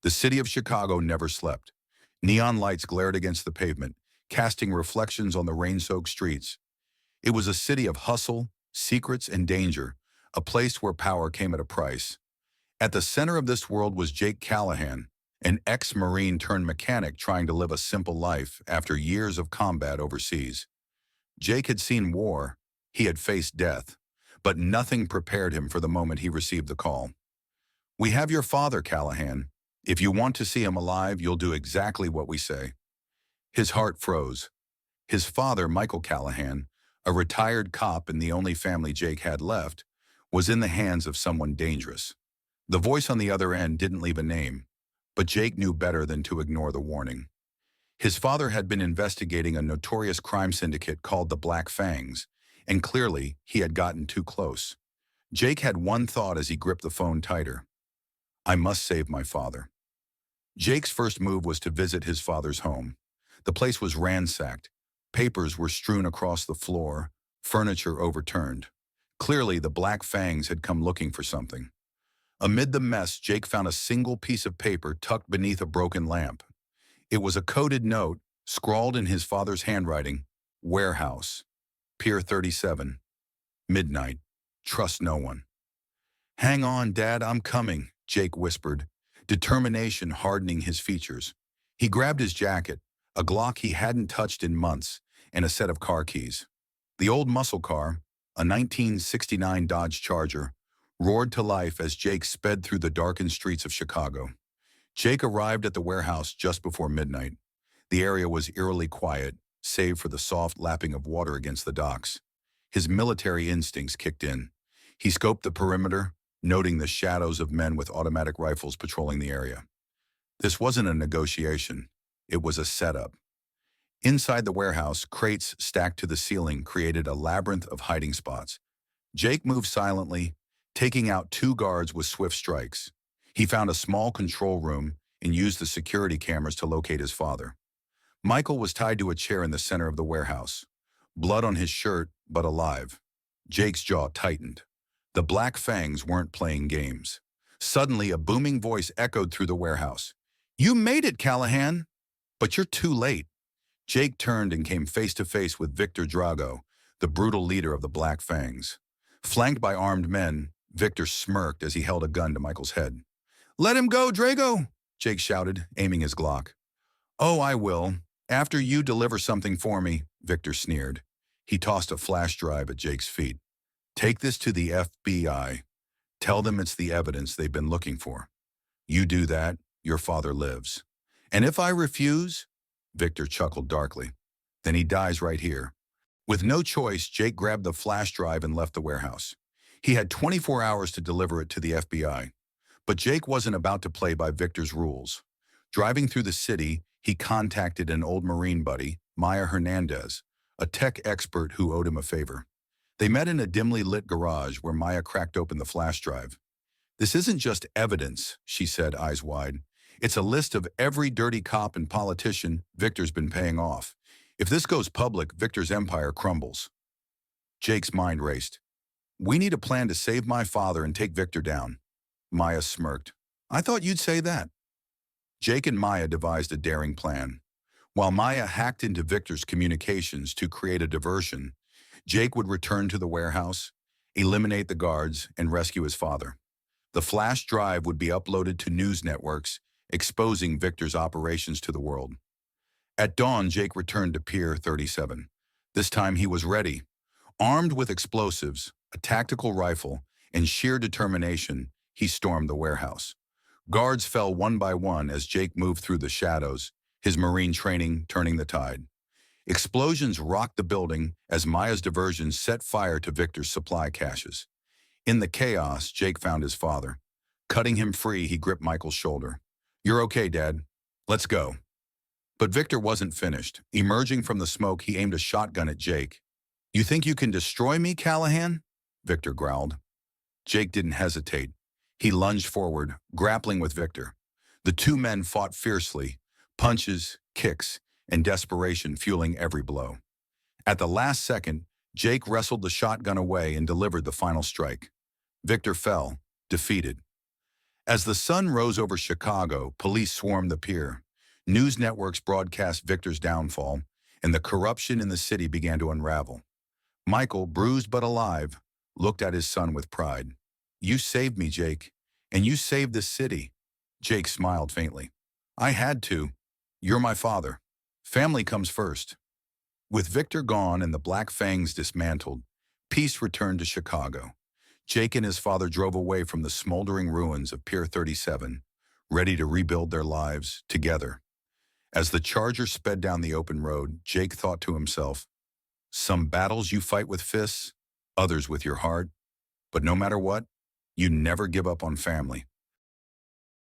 The city of Chicago never slept. Neon lights glared against the pavement, casting reflections on the rain-soaked streets. It was a city of hustle, secrets, and danger, a place where power came at a price. At the center of this world was Jake Callahan, an ex-Marine turned mechanic trying to live a simple life after years of combat overseas. Jake had seen war, he had faced death, but nothing prepared him for the moment he received the call. "We have your father, Callahan. If you want to see him alive, you'll do exactly what we say." His heart froze. His father, Michael Callahan, a retired cop and the only family Jake had left, was in the hands of someone dangerous. The voice on the other end didn't leave a name, but Jake knew better than to ignore the warning. His father had been investigating a notorious crime syndicate called the Black Fangs, and clearly he had gotten too close. Jake had one thought as he gripped the phone tighter. "I must save my father." Jake's first move was to visit his father's home. The place was ransacked. Papers were strewn across the floor, furniture overturned. Clearly, the Black Fangs had come looking for something. Amid the mess, Jake found a single piece of paper tucked beneath a broken lamp. It was a coded note, scrawled in his father's handwriting: "Warehouse, Pier 37, midnight. Trust no one." "Hang on, Dad, I'm coming," Jake whispered, determination hardening his features. He grabbed his jacket, a Glock he hadn't touched in months, and a set of car keys. The old muscle car, a 1969 Dodge Charger, roared to life as Jake sped through the darkened streets of Chicago. Jake arrived at the warehouse just before midnight. The area was eerily quiet, save for the soft lapping of water against the docks. His military instincts kicked in. He scoped the perimeter, noting the shadows of men with automatic rifles patrolling the area. This wasn't a negotiation. It was a setup. Inside the warehouse, crates stacked to the ceiling created a labyrinth of hiding spots. Jake moved silently, taking out two guards with swift strikes. He found a small control room and used the security cameras to locate his father. Michael was tied to a chair in the center of the warehouse. Blood on his shirt, but alive. Jake's jaw tightened. The Black Fangs weren't playing games. Suddenly, a booming voice echoed through the warehouse. "You made it, Callahan!" "But you're too late." Jake turned and came face to face with Victor Drago, the brutal leader of the Black Fangs. Flanked by armed men, Victor smirked as he held a gun to Michael's head. "Let him go, Drago!" Jake shouted, aiming his Glock. "Oh, I will. After you deliver something for me," Victor sneered. He tossed a flash drive at Jake's feet. "Take this to the FBI. Tell them it's the evidence they've been looking for. You do that, your father lives. And if I refuse," Victor chuckled darkly, "then he dies right here." With no choice, Jake grabbed the flash drive and left the warehouse. He had 24 hours to deliver it to the FBI. But Jake wasn't about to play by Victor's rules. Driving through the city, he contacted an old Marine buddy, Maya Hernandez, a tech expert who owed him a favor. They met in a dimly lit garage where Maya cracked open the flash drive. "This isn't just evidence," she said, eyes wide. "It's a list of every dirty cop and politician Victor's been paying off. If this goes public, Victor's empire crumbles." Jake's mind raced. "We need a plan to save my father and take Victor down." Maya smirked. "I thought you'd say that." Jake and Maya devised a daring plan. While Maya hacked into Victor's communications to create a diversion, Jake would return to the warehouse, eliminate the guards, and rescue his father. The flash drive would be uploaded to news networks, exposing Victor's operations to the world. At dawn, Jake returned to Pier 37. This time he was ready. Armed with explosives, a tactical rifle, and sheer determination, he stormed the warehouse. Guards fell one by one as Jake moved through the shadows, his Marine training turning the tide. Explosions rocked the building as Maya's diversion set fire to Victor's supply caches. In the chaos, Jake found his father. Cutting him free, he gripped Michael's shoulder. "You're okay, Dad. Let's go." But Victor wasn't finished. Emerging from the smoke, he aimed a shotgun at Jake. "You think you can destroy me, Callahan?" Victor growled. Jake didn't hesitate. He lunged forward, grappling with Victor. The two men fought fiercely, punches, kicks, and desperation fueling every blow. At the last second, Jake wrestled the shotgun away and delivered the final strike. Victor fell, defeated. As the sun rose over Chicago, police swarmed the pier. News networks broadcast Victor's downfall, and the corruption in the city began to unravel. Michael, bruised but alive, looked at his son with pride. "You saved me, Jake, and you saved this city." Jake smiled faintly. "I had to. You're my father. Family comes first." With Victor gone and the Black Fangs dismantled, peace returned to Chicago. Jake and his father drove away from the smoldering ruins of Pier 37, ready to rebuild their lives together. As the Charger sped down the open road, Jake thought to himself, "Some battles you fight with fists, others with your heart. But no matter what, you never give up on family."